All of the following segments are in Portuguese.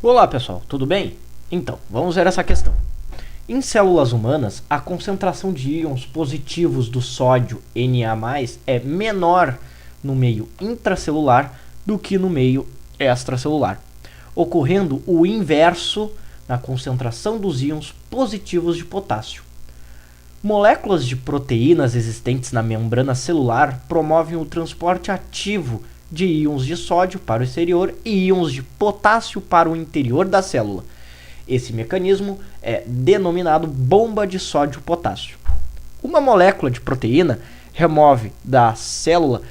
Olá pessoal, tudo bem? Então, vamos ver essa questão. Em células humanas, a concentração de íons positivos do sódio Na+, é menor no meio intracelular do que no meio extracelular, ocorrendo o inverso na concentração dos íons positivos de potássio. Moléculas de proteínas existentes na membrana celular promovem o transporte ativo de íons de sódio para o exterior e íons de potássio para o interior da célula. Esse mecanismo é denominado bomba de sódio-potássio. Uma molécula de proteína remove da célula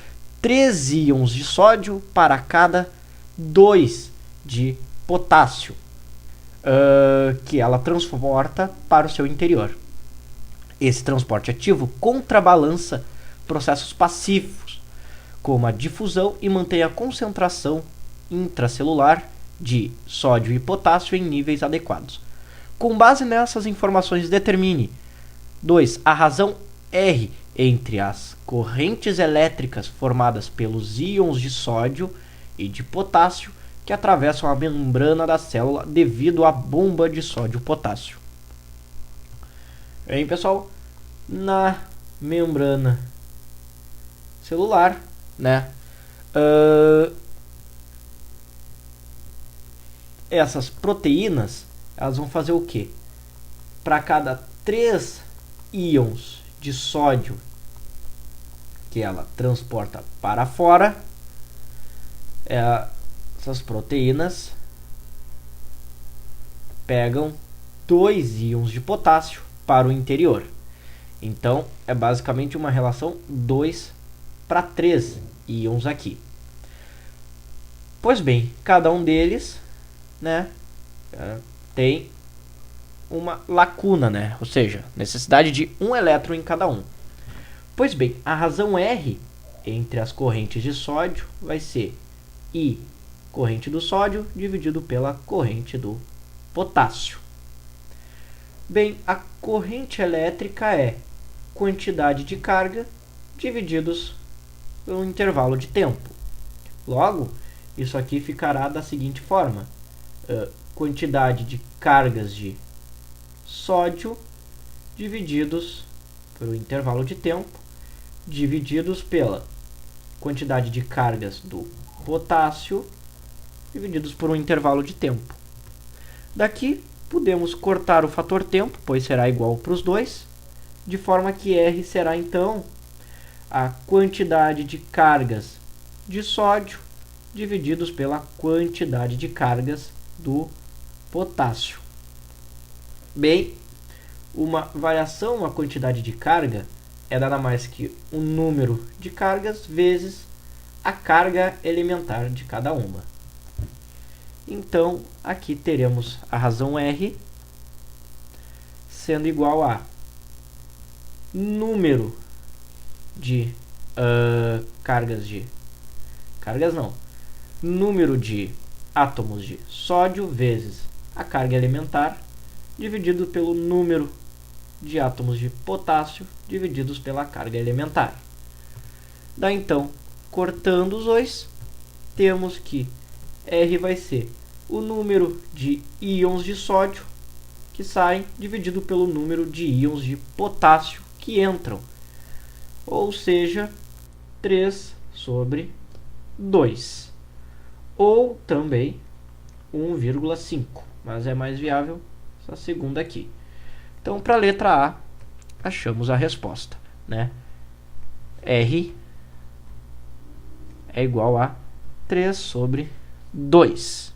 3 íons de sódio para cada 2 de potássio, que ela transporta para o seu interior. Esse transporte ativo contrabalança processos pacíficos, como a difusão, e mantém a concentração intracelular de sódio e potássio em níveis adequados. Com base nessas informações, determine 2. A razão R entre as correntes elétricas formadas pelos íons de sódio e de potássio que atravessam a membrana da célula devido à bomba de sódio-potássio. Bem, pessoal, na membrana celular, essas proteínas, elas vão fazer o quê? Para cada 3 íons de sódio que ela transporta para fora, essas proteínas pegam 2 íons de potássio para o interior. Então, é basicamente uma relação 2:3 íons aqui. Pois bem, cada um deles, tem uma lacuna, ou seja, necessidade de um elétron em cada um. Pois bem, a razão R entre as correntes de sódio vai ser I corrente do sódio dividido pela corrente do potássio. Bem, a corrente elétrica é quantidade de carga divididos pelo intervalo de tempo. Logo, isso aqui ficará da seguinte forma: quantidade de cargas de sódio divididos pelo intervalo de tempo, divididos pela quantidade de cargas do potássio, divididos por um intervalo de tempo. Daqui, podemos cortar o fator tempo, pois será igual para os dois, de forma que R será, então, a quantidade de cargas de sódio divididos pela quantidade de cargas do potássio. Bem, uma variação na quantidade de carga é nada mais que o número de cargas vezes a carga elementar de cada uma. Então, aqui teremos a razão R sendo igual a número de número de átomos de sódio vezes a carga elementar dividido pelo número de átomos de potássio divididos pela carga elementar. Daí então, cortando os dois, temos que R vai ser o número de íons de sódio que saem dividido pelo número de íons de potássio que entram, ou seja, 3/2, ou também 1,5, mas é mais viável essa segunda aqui. Então, para a letra A, achamos a resposta, R é igual a 3/2.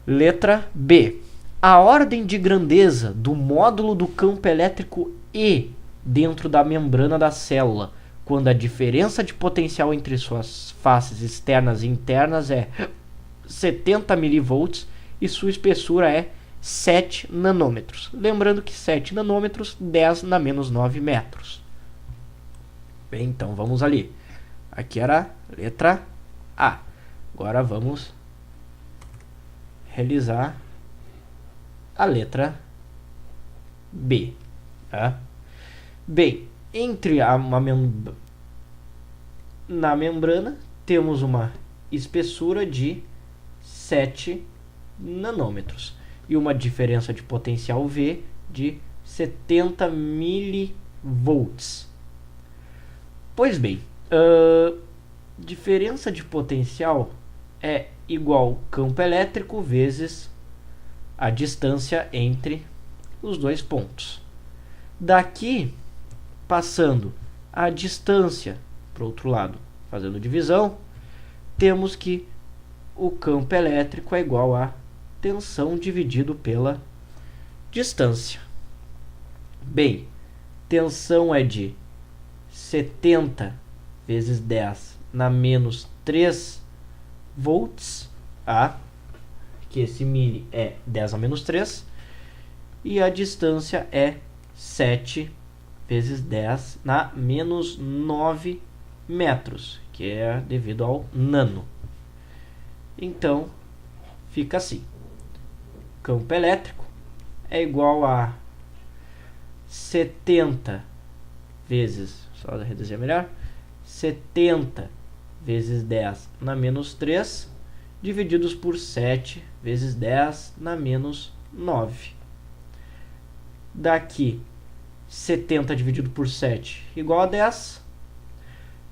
Letra B. A ordem de grandeza do módulo do campo elétrico E dentro da membrana da célula, quando a diferença de potencial entre suas faces externas e internas é 70 mV e sua espessura é 7 nanômetros. Lembrando que 7 nanômetros, 10⁻⁹ metros. Bem, então vamos ali. Aqui era a letra A. Agora vamos realizar a letra B. Bem, na membrana temos uma espessura de 7 nanômetros. E uma diferença de potencial V de 70 milivolts. Pois bem, diferença de potencial é igual campo elétrico vezes a distância entre os dois pontos. Daqui, passando a distância para o outro lado, fazendo divisão, temos que o campo elétrico é igual a tensão dividido pela distância. Bem, tensão é de 70 vezes 10 na menos 3 volts, que esse mili é 10 a menos 3, e a distância é 7 vezes 10 na menos 9 metros, que é devido ao nano. Então, fica assim. Campo elétrico é igual a 70 vezes, só reduzir melhor, 70 vezes 10 na menos 3, divididos por 7 vezes 10 na menos 9. Daqui, 70 dividido por 7 igual a 10.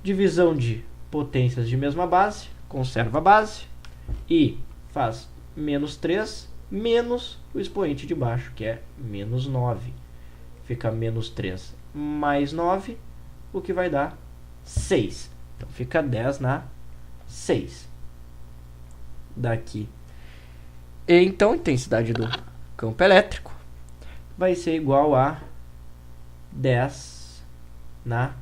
Divisão de potências de mesma base, conserva a base e faz menos 3 menos o expoente de baixo, que é menos 9. Fica menos 3 mais 9, o que vai dar 6. Então fica 10 na 6. Daqui. Então, a intensidade do campo elétrico vai ser igual a 10 na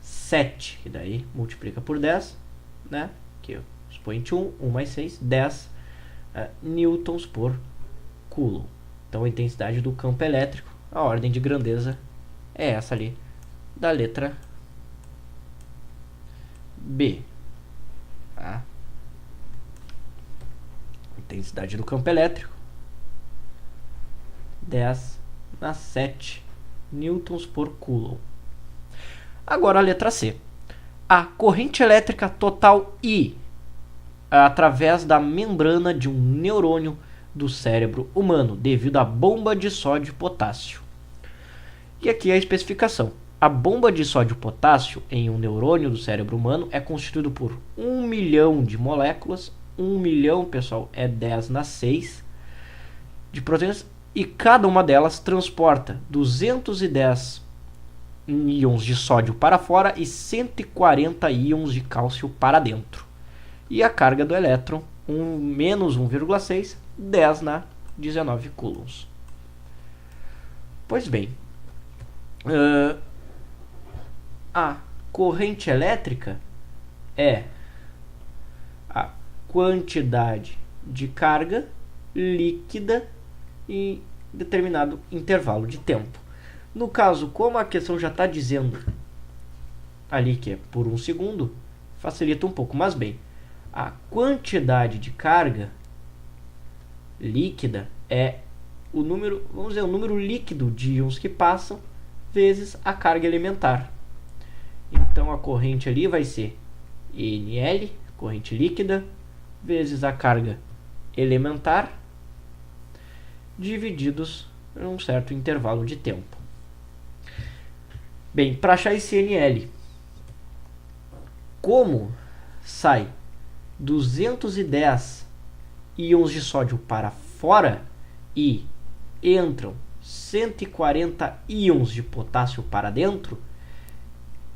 7. E daí multiplica por 10, né? Aqui, expoente 1, 1 mais 6, 10 newtons por coulomb. Então, a intensidade do campo elétrico, a ordem de grandeza é essa ali, da letra B. Tá? Intensidade do campo elétrico, 10 na 7 newtons por coulomb. Agora a letra C. A corrente elétrica total I através da membrana de um neurônio do cérebro humano, devido à bomba de sódio e potássio. E aqui é a especificação. A bomba de sódio e potássio em um neurônio do cérebro humano é constituído por 1 milhão de moléculas. 1 milhão, pessoal, é 10 na 6 de proteínas, e cada uma delas transporta 210 íons de sódio para fora e 140 íons de cálcio para dentro. E a carga do elétron, menos 1,6, 10 na 19 coulombs. Pois bem, a corrente elétrica é a quantidade de carga líquida em determinado intervalo de tempo. No caso, como a questão já está dizendo ali que é por 1 segundo, facilita um pouco. Mas bem, a quantidade de carga líquida é o número, vamos dizer, o número líquido de íons que passam vezes a carga elementar. Então a corrente ali vai ser NL, corrente líquida, vezes a carga elementar, divididos em um certo intervalo de tempo. Bem, para achar esse NL, como sai 210 íons de sódio para fora e entram 140 íons de potássio para dentro,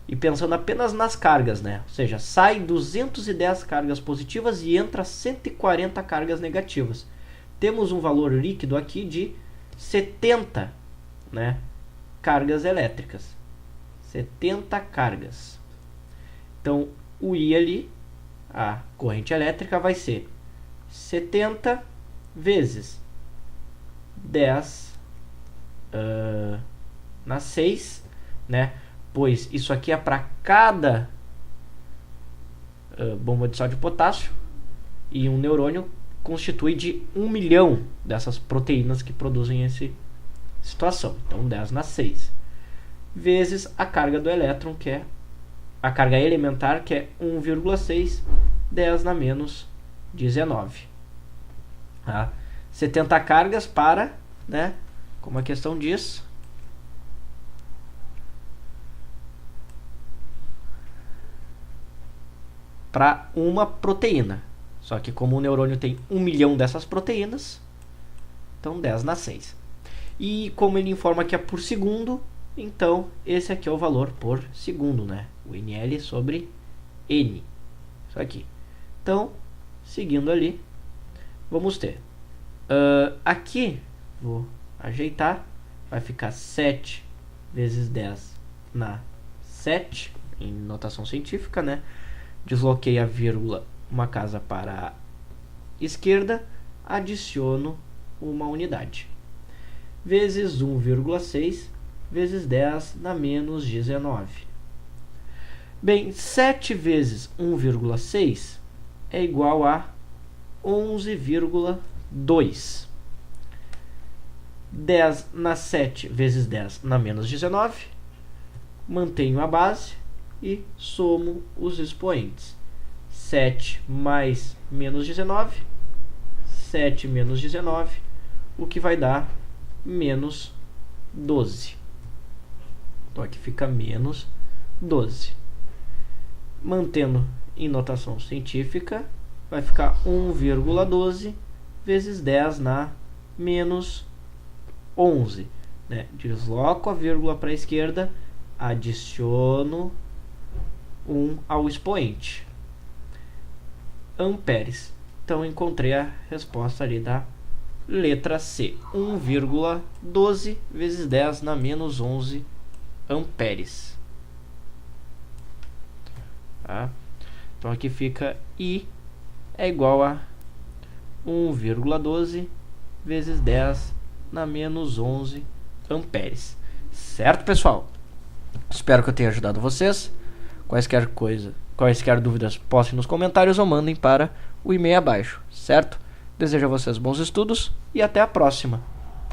e pensando apenas nas cargas, né? Ou seja, sai 210 cargas positivas e entra 140 cargas negativas. Temos um valor líquido aqui de 70, né, cargas elétricas. 70 cargas. Então, o I ali, a corrente elétrica, vai ser 70 vezes 10 na 6, né? Pois isso aqui é para cada bomba de sódio e potássio, e um neurônio constitui de 1 milhão dessas proteínas que produzem essa situação. Então 10 na 6 vezes a carga do elétron, que é a carga elementar, que é 1,6, 10 na menos 19. Tá? 70 cargas para, né, como a questão diz, para uma proteína. Só que como o neurônio tem 1 milhão dessas proteínas, então 10 na 6. E como ele informa que é por segundo, então esse aqui é o valor por segundo, né? O NL sobre N. Isso aqui. Então, seguindo ali, vamos ter. Aqui, vou ajeitar, vai ficar 7 vezes 10 na 7, em notação científica, né? Desloquei a vírgula uma casa para a esquerda, adiciono uma unidade. Vezes 1,6 vezes 10 na menos 19. Bem, 7 vezes 1,6 é igual a 11,2. 10 na 7 vezes 10 na menos 19. Mantenho a base e somo os expoentes. 7 mais menos 19. 7 menos 19, o que vai dar menos 12. Então aqui fica menos 12. Mantendo em notação científica, vai ficar 1,12 vezes 10 na menos 11. Né? Desloco a vírgula para a esquerda, adiciono 1 ao expoente. Amperes. Então encontrei a resposta ali da letra C. 1,12 vezes 10 na menos 11 amperes. Tá? Então aqui fica I é igual a 1,12 vezes 10 na menos 11 amperes. Certo, pessoal? Espero que eu tenha ajudado vocês. Quaisquer dúvidas, postem nos comentários ou mandem para o e-mail abaixo, certo? Desejo a vocês bons estudos e até a próxima.